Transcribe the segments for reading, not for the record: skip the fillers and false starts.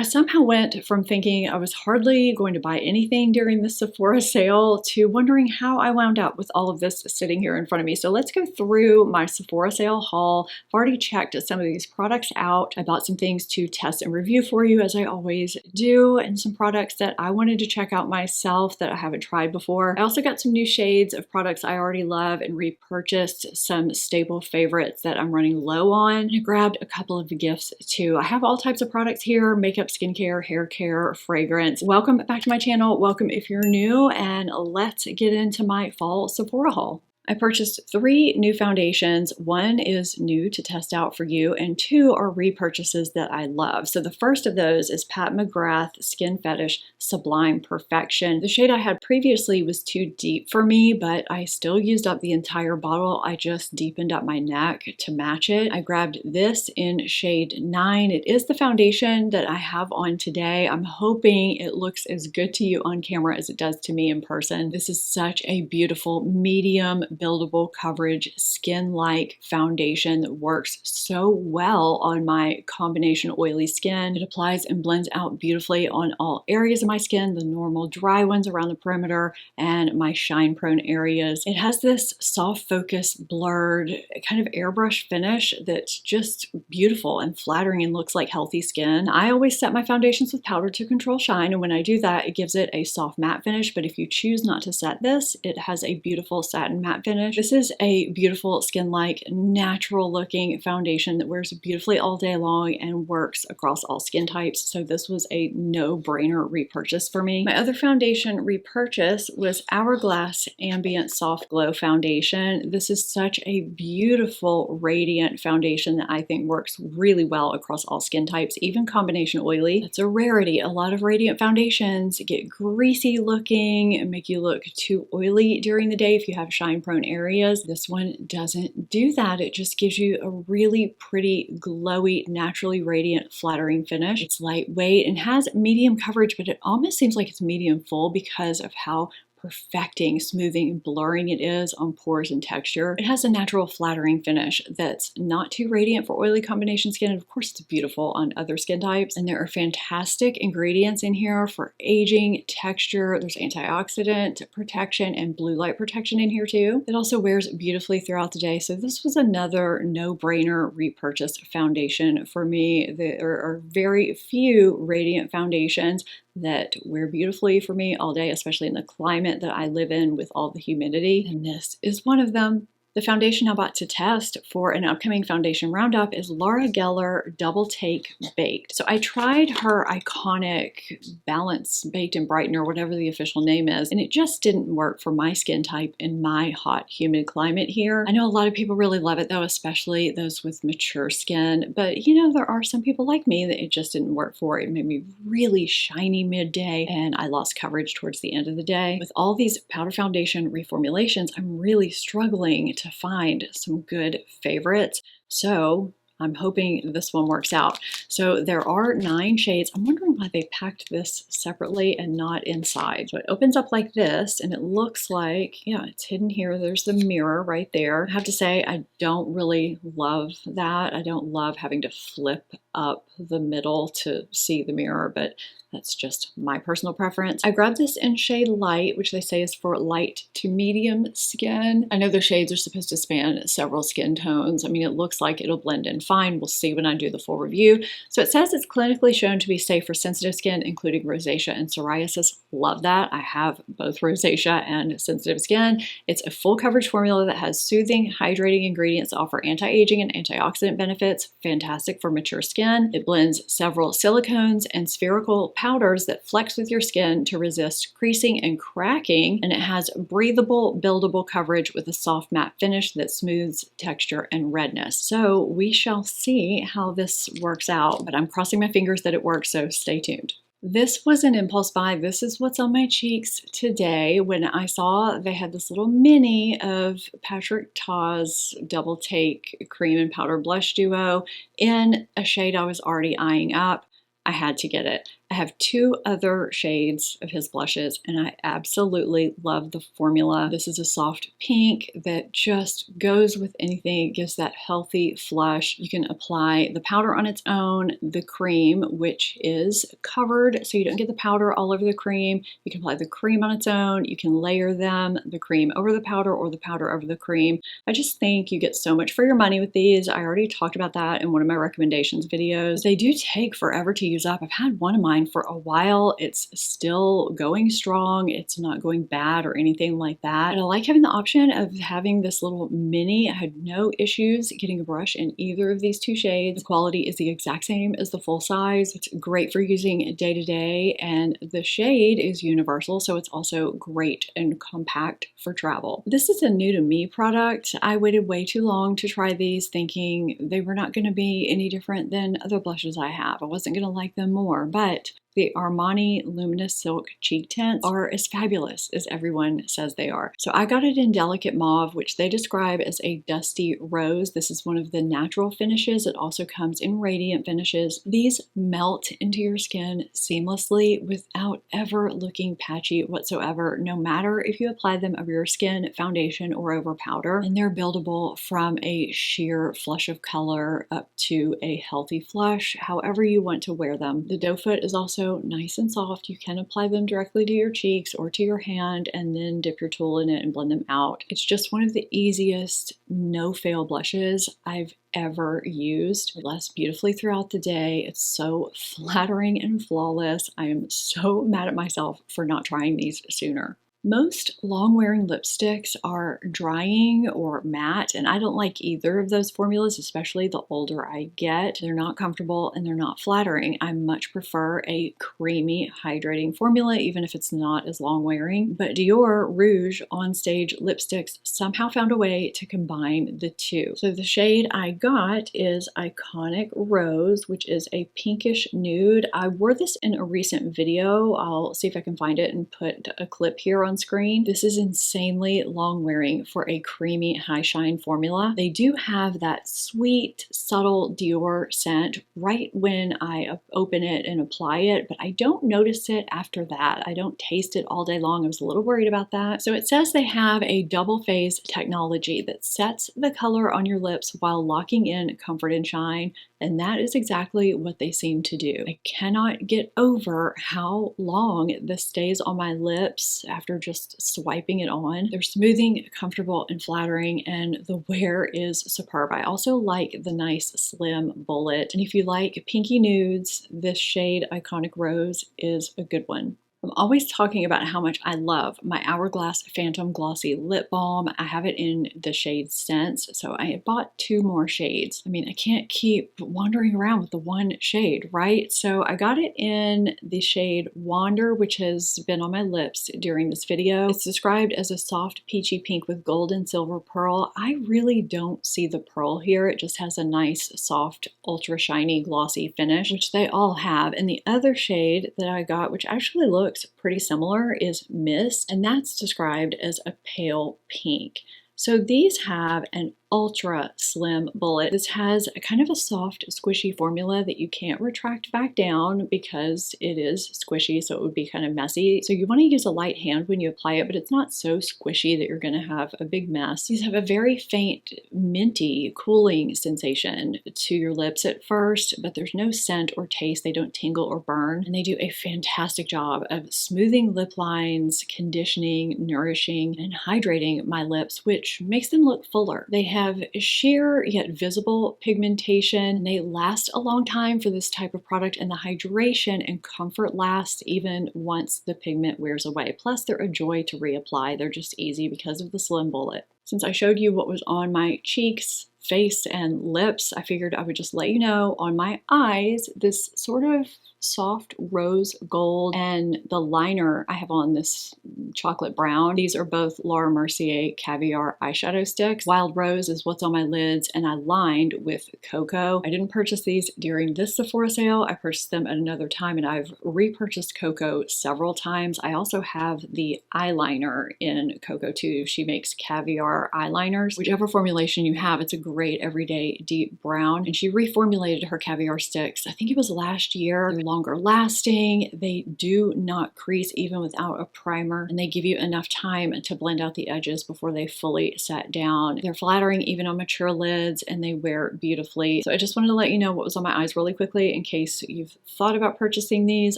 I somehow went from thinking I was hardly going to buy anything during the Sephora sale to wondering how I wound up with all of this sitting here in front of me. So let's go through my Sephora sale haul. I've already checked some of these products out. I bought some things to test and review for you, as I always do, and some products that I wanted to check out myself that I haven't tried before. I also got some new shades of products I already love and repurchased some staple favorites that I'm running low on. I grabbed a couple of gifts too. I have all types of products here: makeup, skincare, hair care, fragrance. Welcome back to my channel. Welcome if you're new, and let's get into my fall Sephora haul. I purchased 3 new foundations. 1 is new to test out for you, and 2 are repurchases that I love. So the first of those is Pat McGrath Skin Fetish Sublime Perfection. The shade I had previously was too deep for me, but I still used up the entire bottle. I just deepened up my neck to match it. I grabbed this in shade 9. It is the foundation that I have on today. I'm hoping it looks as good to you on camera as it does to me in person. This is such a beautiful medium buildable coverage skin-like foundation that works so well on my combination oily skin. It applies and blends out beautifully on all areas of my skin, the normal dry ones around the perimeter and my shine prone areas. It has this soft focus blurred kind of airbrush finish that's just beautiful and flattering and looks like healthy skin. I always set my foundations with powder to control shine, and when I do that, it gives it a soft matte finish. But if you choose not to set this, it has a beautiful satin matte finish. This is a beautiful skin-like, natural looking foundation that wears beautifully all day long and works across all skin types. So this was a no-brainer repurchase for me. My other foundation repurchase was Hourglass Ambient Soft Glow Foundation. This is such a beautiful, radiant foundation that I think works really well across all skin types, even combination oily. That's a rarity. A lot of radiant foundations get greasy looking and make you look too oily during the day if you have shine-prone areas. This one doesn't do that. It just gives you a really pretty, glowy, naturally radiant, flattering finish. It's lightweight and has medium coverage, but it almost seems like it's medium full because of how perfecting, smoothing, and blurring it is on pores and texture. It has a natural flattering finish that's not too radiant for oily combination skin. And of course, it's beautiful on other skin types. And there are fantastic ingredients in here for aging, texture. There's antioxidant protection and blue light protection in here too. It also wears beautifully throughout the day. So this was another no-brainer repurchase foundation for me. There are very few radiant foundations that wear beautifully for me all day, especially in the climate that I live in with all the humidity, and this is one of them. The foundation I bought to test for an upcoming foundation roundup is Laura Geller Double Take Baked. So I tried her iconic Balance Baked and Brighten, or whatever the official name is, and it just didn't work for my skin type in my hot, humid climate here. I know a lot of people really love it though, especially those with mature skin, but you know, there are some people like me that it just didn't work for. It made me really shiny midday and I lost coverage towards the end of the day. With all these powder foundation reformulations, I'm really struggling to find some good favorites. So I'm hoping this one works out. So there are 9 shades. I'm wondering why they packed this separately and not inside. So it opens up like this and it looks like, yeah, it's hidden here. There's the mirror right there. I have to say, I don't really love that. I don't love having to flip up the middle to see the mirror, but that's just my personal preference. I grabbed this in shade Light, which they say is for light to medium skin. I know the shades are supposed to span several skin tones. I mean, it looks like it'll blend in fine. We'll see when I do the full review. So it says it's clinically shown to be safe for sensitive skin, including rosacea and psoriasis. Love that. I have both rosacea and sensitive skin. It's a full coverage formula that has soothing, hydrating ingredients that offer anti-aging and antioxidant benefits. Fantastic for mature skin. It blends several silicones and spherical powders that flex with your skin to resist creasing and cracking, and it has breathable, buildable coverage with a soft matte finish that smooths texture and redness. So we shall see how this works out, but I'm crossing my fingers that it works, so stay tuned. This was an impulse buy. This is what's on my cheeks today. When I saw they had this little mini of Patrick Ta's Double Take Cream and Powder Blush Duo in a shade I was already eyeing up, I had to get it. I have two other shades of his blushes, and I absolutely love the formula. This is a soft pink that just goes with anything. It gives that healthy flush. You can apply the powder on its own, the cream, which is covered so you don't get the powder all over the cream. You can apply the cream on its own. You can layer them, the cream over the powder or the powder over the cream. I just think you get so much for your money with these. I already talked about that in one of my recommendations videos. They do take forever to use up. I've had one of mine for a while. It's still going strong. It's not going bad or anything like that. And I like having the option of having this little mini. I had no issues getting a brush in either of these two shades. The quality is the exact same as the full size. It's great for using day to day, and the shade is universal, so it's also great and compact for travel. This is a new to me product. I waited way too long to try these, thinking they were not going to be any different than other blushes I have. I wasn't going to like them more, but the Armani Luminous Silk Cheek Tints are as fabulous as everyone says they are. So I got it in Delicate Mauve, which they describe as a dusty rose. This is one of the natural finishes. It also comes in radiant finishes. These melt into your skin seamlessly without ever looking patchy whatsoever, no matter if you apply them over your skin, foundation, or over powder. And they're buildable from a sheer flush of color up to a healthy flush, however you want to wear them. The doe foot is also nice and soft. You can apply them directly to your cheeks or to your hand and then dip your tool in it and blend them out. It's just one of the easiest no-fail blushes I've ever used. It lasts beautifully throughout the day. It's so flattering and flawless. I am so mad at myself for not trying these sooner. Most long-wearing lipsticks are drying or matte, and I don't like either of those formulas, especially the older I get. They're not comfortable and they're not flattering. I much prefer a creamy, hydrating formula, even if it's not as long-wearing. But Dior Rouge On Stage lipsticks somehow found a way to combine the two. So the shade I got is Iconic Rose, which is a pinkish nude. I wore this in a recent video. I'll see if I can find it and put a clip here on screen. This is insanely long wearing for a creamy high shine formula. They do have that sweet, subtle Dior scent right when I open it and apply it, but I don't notice it after that. I don't taste it all day long. I was a little worried about that. So it says they have a double phase technology that sets the color on your lips while locking in comfort and shine. And that is exactly what they seem to do. I cannot get over how long this stays on my lips after just swiping it on. They're smoothing, comfortable, and flattering, and the wear is superb. I also like the nice slim bullet. And if you like pinky nudes, this shade Iconic Rose is a good one. I'm always talking about how much I love my Hourglass Phantom Glossy Lip Balm. I have it in the shade Sense, so I bought two more shades. I mean, I can't keep wandering around with the one shade, right? So I got it in the shade Wander, which has been on my lips during this video. It's described as a soft peachy pink with gold and silver pearl. I really don't see the pearl here. It just has a nice, soft, ultra shiny, glossy finish, which they all have. And the other shade that I got, which actually looks pretty similar, is Mist, and that's described as a pale pink. So these have an ultra slim bullet. This has a kind of a soft, squishy formula that you can't retract back down because it is squishy, so it would be kind of messy. So you want to use a light hand when you apply it, but it's not so squishy that you're going to have a big mess. These have a very faint, minty, cooling sensation to your lips at first, but there's no scent or taste. They don't tingle or burn, and they do a fantastic job of smoothing lip lines, conditioning, nourishing, and hydrating my lips, which makes them look fuller. They have sheer yet visible pigmentation. They last a long time for this type of product, and the hydration and comfort lasts even once the pigment wears away. Plus, they're a joy to reapply. They're just easy because of the slim bullet. Since I showed you what was on my cheeks, face, and lips, I figured I would just let you know on my eyes, this sort of soft rose gold, and the liner I have on, this chocolate brown. These are both Laura Mercier Caviar eyeshadow sticks. Wild Rose is what's on my lids, and I lined with Cocoa. I didn't purchase these during this Sephora sale. I purchased them at another time, and I've repurchased Cocoa several times. I also have the eyeliner in Cocoa too. She makes caviar eyeliners. Whichever formulation you have, it's a great everyday deep brown. And she reformulated her caviar sticks. I think it was last year. They're longer lasting. They do not crease even without a primer, and they give you enough time to blend out the edges before they fully set down. They're flattering even on mature lids, and they wear beautifully. So I just wanted to let you know what was on my eyes really quickly in case you've thought about purchasing these.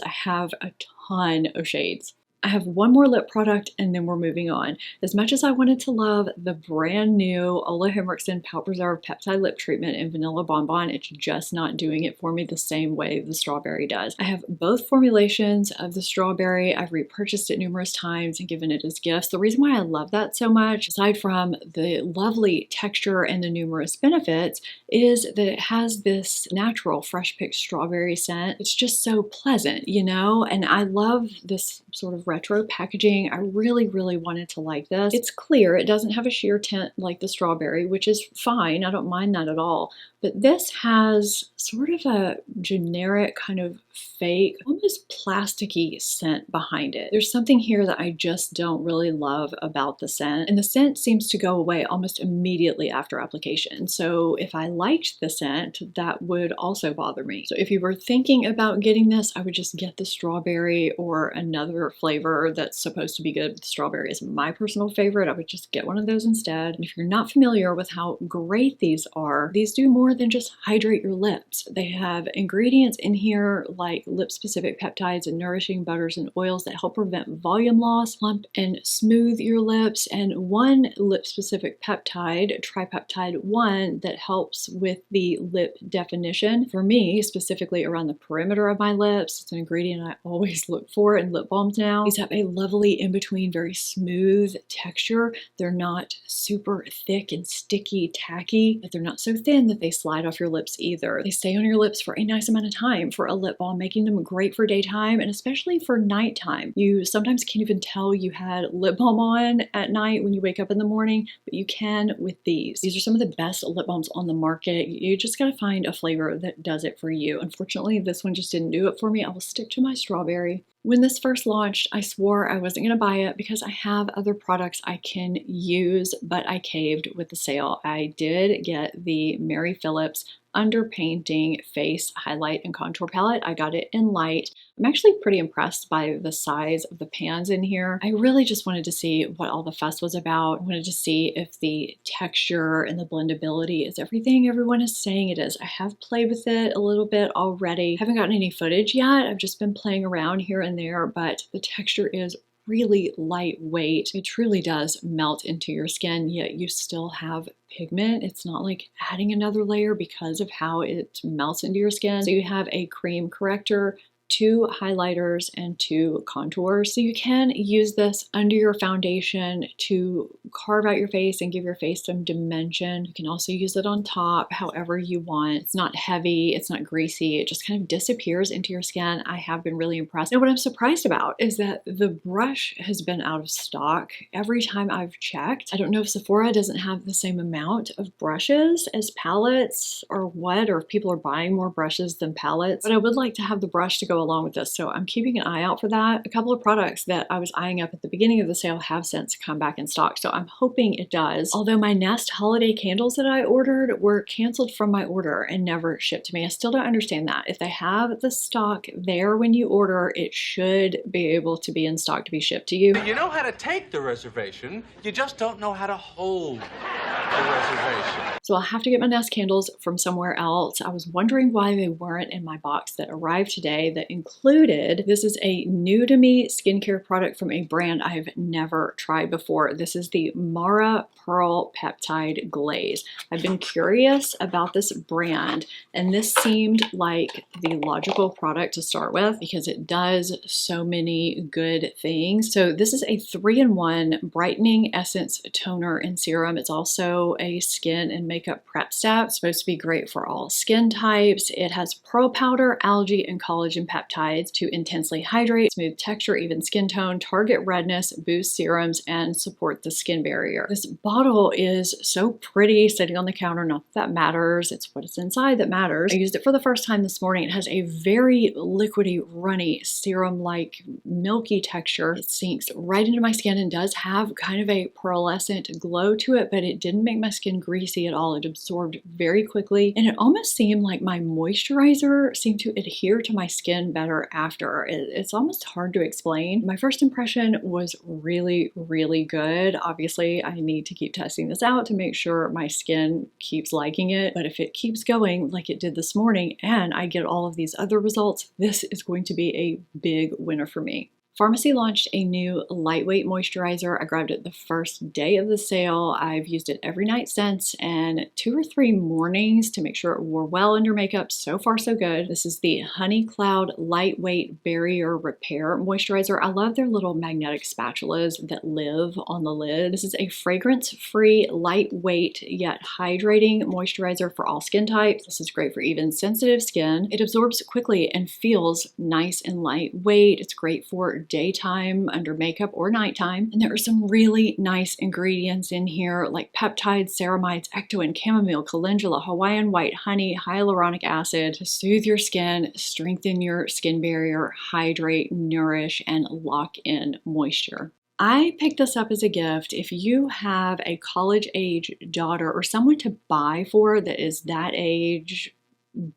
I have a ton of shades. I have one more lip product and then we're moving on. As much as I wanted to love the brand new Ole Henriksen Pout Preserve Peptide Lip Treatment in Vanilla Bonbon, it's just not doing it for me the same way the strawberry does. I have both formulations of the strawberry. I've repurchased it numerous times and given it as gifts. The reason why I love that so much, aside from the lovely texture and the numerous benefits, is that it has this natural fresh picked strawberry scent. It's just so pleasant, you know, and I love this sort of retro packaging. I really wanted to like this. It's clear. It doesn't have a sheer tint like the strawberry, which is fine. I don't mind that at all. But this has sort of a generic kind of fake, almost plasticky scent behind it. There's something here that I just don't really love about the scent. And the scent seems to go away almost immediately after application. So if I liked the scent, that would also bother me. So if you were thinking about getting this, I would just get the strawberry or another flavor that's supposed to be good. The strawberry is my personal favorite. I would just get one of those instead. And if you're not familiar with how great these are, these do more than just hydrate your lips. They have ingredients in here like lip-specific peptides and nourishing butters and oils that help prevent volume loss, plump and smooth your lips, and one lip-specific peptide, Tripeptide 1, that helps with the lip definition. For me, specifically around the perimeter of my lips, it's an ingredient I always look for in lip balms now. These have a lovely in-between, very smooth texture. They're not super thick and sticky, tacky, but they're not so thin that they slide off your lips either. They stay on your lips for a nice amount of time for a lip balm, making them great for daytime and especially for nighttime. You sometimes can't even tell you had lip balm on at night when you wake up in the morning, but you can with these. These are some of the best lip balms on the market. You just gotta find a flavor that does it for you. Unfortunately, this one just didn't do it for me. I will stick to my strawberry. When this first launched, I swore I wasn't going to buy it because I have other products I can use, but I caved with the sale. I did get the Mary Phillips Underpainting Face Highlight and Contour Palette. I got it in light. I'm actually pretty impressed by the size of the pans in here. I really just wanted to see what all the fuss was about. I wanted to see if the texture and the blendability is everything everyone is saying it is. I have played with it a little bit already. I haven't gotten any footage yet. I've just been playing around here and there, but the texture is really lightweight. It truly does melt into your skin, yet you still have pigment. It's not like adding another layer because of how it melts into your skin. So you have a cream corrector, 2 highlighters, and 2 contours. So you can use this under your foundation to carve out your face and give your face some dimension. You can also use it on top however you want. It's not heavy, it's not greasy, it just kind of disappears into your skin. I have been really impressed. And what I'm surprised about is that the brush has been out of stock every time I've checked. I don't know if Sephora doesn't have the same amount of brushes as palettes or what, or if people are buying more brushes than palettes, but I would like to have the brush to go along with this, so I'm keeping an eye out for that. A couple of products that I was eyeing up at the beginning of the sale have since come back in stock, so I'm hoping it does. Although my Nest holiday candles that I ordered were canceled from my order and never shipped to me. I still don't understand that. If they have the stock there when you order, it should be able to be in stock to be shipped to you. You know how to take the reservation, you just don't know how to hold the reservation. So I'll have to get my Nest candles from somewhere else. I was wondering why they weren't in my box that arrived today that included, this is a new to me skincare product from a brand I've never tried before. This is the Mara Pearl Peptide Glaze. I've been curious about this brand, and this seemed like the logical product to start with because it does so many good things. So this is a 3-in-1 brightening essence, toner, and serum. It's also a skin and makeup prep step. It's supposed to be great for all skin types. It has pearl powder, algae, and collagen peptides to intensely hydrate, smooth texture, even skin tone, target redness, boost serums, and support the skin barrier. This bottle is so pretty sitting on the counter. Not that matters. It's what is inside that matters. I used it for the first time this morning. It has a very liquidy, runny, serum-like, milky texture. It sinks right into my skin and does have kind of a pearlescent glow to it, but it didn't make make my skin greasy at all. It absorbed very quickly, and it almost seemed like my moisturizer seemed to adhere to my skin better after. It's almost hard to explain. My first impression was really, really good. Obviously, I need to keep testing this out to make sure my skin keeps liking it, but if it keeps going like it did this morning and I get all of these other results, this is going to be a big winner for me. Pharmacy launched a new lightweight moisturizer. I grabbed it the first day of the sale. I've used it every night since, and 2 or 3 mornings to make sure it wore well under makeup. So far, so good. This is the Honey Cloud Lightweight Barrier Repair Moisturizer. I love their little magnetic spatulas that live on the lid. This is a fragrance-free, lightweight, yet hydrating moisturizer for all skin types. This is great for even sensitive skin. It absorbs quickly and feels nice and lightweight. It's great for daytime under makeup or nighttime. And there are some really nice ingredients in here like peptides, ceramides, ectoin, chamomile, calendula, Hawaiian white, honey, hyaluronic acid to soothe your skin, strengthen your skin barrier, hydrate, nourish, and lock in moisture. I picked this up as a gift. If you have a college-age daughter or someone to buy for that is that age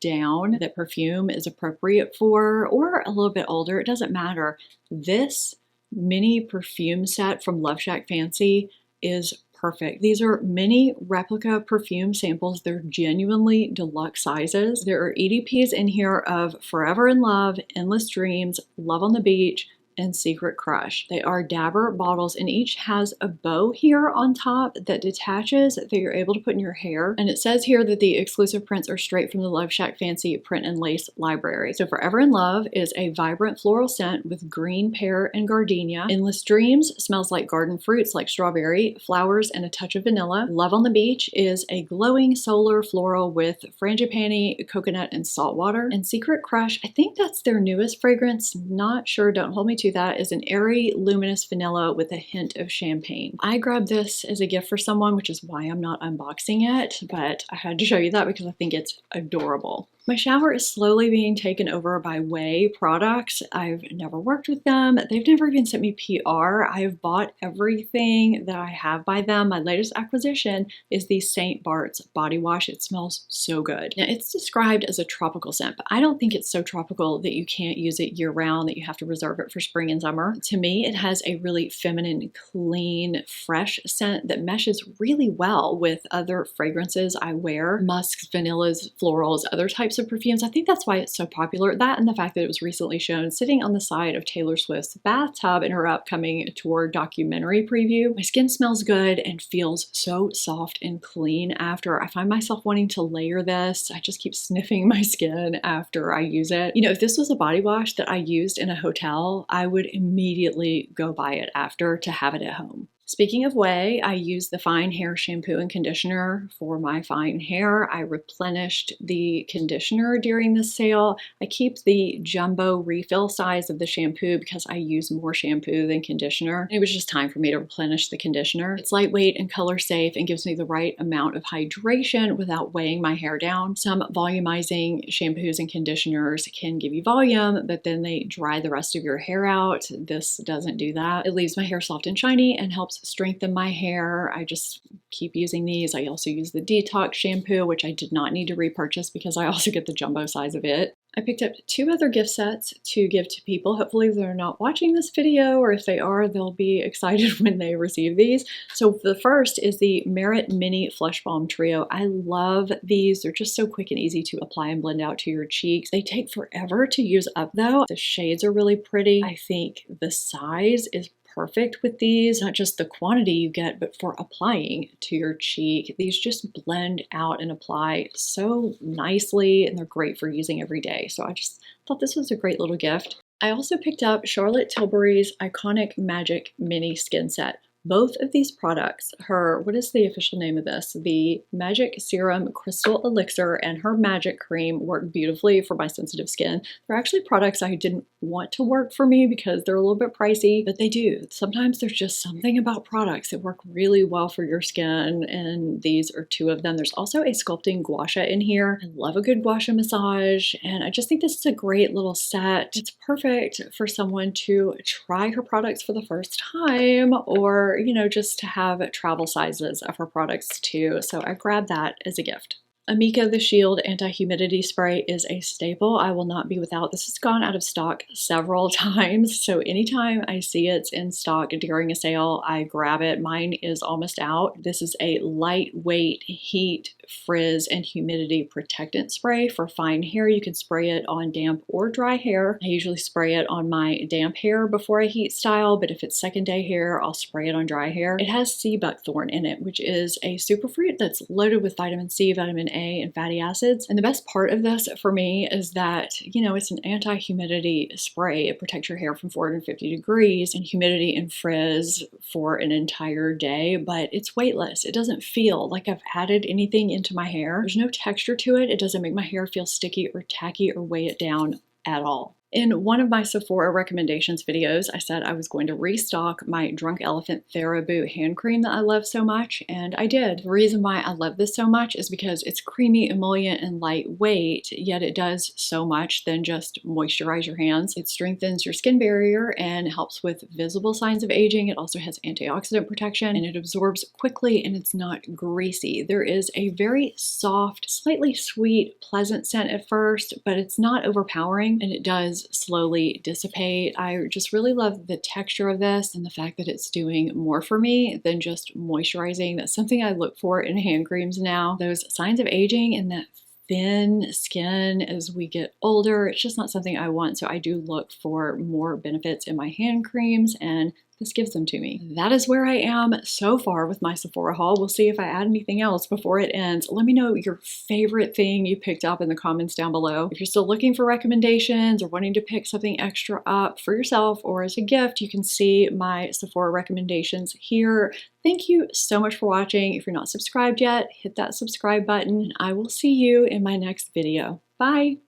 down that perfume is appropriate for, or a little bit older, it doesn't matter. This mini perfume set from Love Shack Fancy is perfect. These are mini replica perfume samples. They're genuinely deluxe sizes. There are EDPs in here of Forever in Love, Endless Dreams, Love on the Beach, and Secret Crush. They are dabber bottles, and each has a bow here on top that detaches that you're able to put in your hair. And it says here that the exclusive prints are straight from the Love Shack Fancy print and lace library. So Forever in Love is a vibrant floral scent with green pear and gardenia. Endless Dreams smells like garden fruits like strawberry, flowers, and a touch of vanilla. Love on the Beach is a glowing solar floral with frangipani, coconut, and salt water. And Secret Crush, I think that's their newest fragrance. Not sure, don't hold me to that, is an airy, luminous vanilla with a hint of champagne. I grabbed this as a gift for someone, which is why I'm not unboxing it, but I had to show you that because I think it's adorable. My shower is slowly being taken over by Way products. I've never worked with them. They've never even sent me PR. I have bought everything that I have by them. My latest acquisition is the St. Bart's body wash. It smells so good. Now, it's described as a tropical scent, but I don't think it's so tropical that you can't use it year round, that you have to reserve it for spring and summer. To me, it has a really feminine, clean, fresh scent that meshes really well with other fragrances I wear. Musks, vanillas, florals, other types of perfumes. I think that's why it's so popular. That and the fact that it was recently shown sitting on the side of Taylor Swift's bathtub in her upcoming tour documentary preview. My skin smells good and feels so soft and clean after. I find myself wanting to layer this. I just keep sniffing my skin after I use it. You know, if this was a body wash that I used in a hotel, I would immediately go buy it after to have it at home. Speaking of Way, I used the Fine Hair shampoo and conditioner for my fine hair. I replenished the conditioner during the sale. I keep the jumbo refill size of the shampoo because I use more shampoo than conditioner. It was just time for me to replenish the conditioner. It's lightweight and color safe and gives me the right amount of hydration without weighing my hair down. Some volumizing shampoos and conditioners can give you volume, but then they dry the rest of your hair out. This doesn't do that. It leaves my hair soft and shiny and helps strengthen my hair. I just keep using these. I also use the detox shampoo, which I did not need to repurchase because I also get the jumbo size of it. I picked up 2 other gift sets to give to people. Hopefully they're not watching this video, or if they are, they'll be excited when they receive these. So the first is the Merit Mini Flush Balm Trio. I love these. They're just so quick and easy to apply and blend out to your cheeks. They take forever to use up though. The shades are really pretty. I think the size is perfect with these, not just the quantity you get, but for applying to your cheek. These just blend out and apply so nicely, and they're great for using every day. So I just thought this was a great little gift. I also picked up Charlotte Tilbury's Iconic Magic Mini Skin Set. Both of these products, what is the official name of this? The Magic Serum Crystal Elixir and her Magic Cream work beautifully for my sensitive skin. They're actually products I didn't want to work for me because they're a little bit pricey, but they do. Sometimes there's just something about products that work really well for your skin, and these are two of them. There's also a sculpting gua sha in here. I love a good gua sha massage, and I just think this is a great little set. It's perfect for someone to try her products for the first time, or, you know, just to have travel sizes of her products too. So I grabbed that as a gift. Amika the Shield Anti-Humidity Spray is a staple I will not be without. This has gone out of stock several times, so anytime I see it's in stock during a sale, I grab it. Mine is almost out. This is a lightweight heat, frizz, and humidity protectant spray for fine hair. You can spray it on damp or dry hair. I usually spray it on my damp hair before I heat style, but if it's second day hair, I'll spray it on dry hair. It has sea buckthorn in it, which is a superfruit that's loaded with vitamin C, vitamin A, and fatty acids. And the best part of this for me is that, you know, it's an anti-humidity spray. It protects your hair from 450 degrees and humidity and frizz for an entire day, but it's weightless. It doesn't feel like I've added anything into my hair. There's no texture to it. It doesn't make my hair feel sticky or tacky or weigh it down at all. In one of my Sephora recommendations videos, I said I was going to restock my Drunk Elephant TheraBoo hand cream that I love so much, and I did. The reason why I love this so much is because it's creamy, emollient, and lightweight, yet it does so much than just moisturize your hands. It strengthens your skin barrier and helps with visible signs of aging. It also has antioxidant protection, and it absorbs quickly, and it's not greasy. There is a very soft, slightly sweet, pleasant scent at first, but it's not overpowering, and it does slowly dissipate. I just really love the texture of this and the fact that it's doing more for me than just moisturizing. That's something I look for in hand creams now. Those signs of aging and that thin skin as we get older, it's just not something I want. So I do look for more benefits in my hand creams, and this gives them to me. That is where I am so far with my Sephora haul. We'll see if I add anything else before it ends. Let me know your favorite thing you picked up in the comments down below. If you're still looking for recommendations or wanting to pick something extra up for yourself or as a gift, you can see my Sephora recommendations here. Thank you so much for watching. If you're not subscribed yet, hit that subscribe button, and I will see you in my next video. Bye!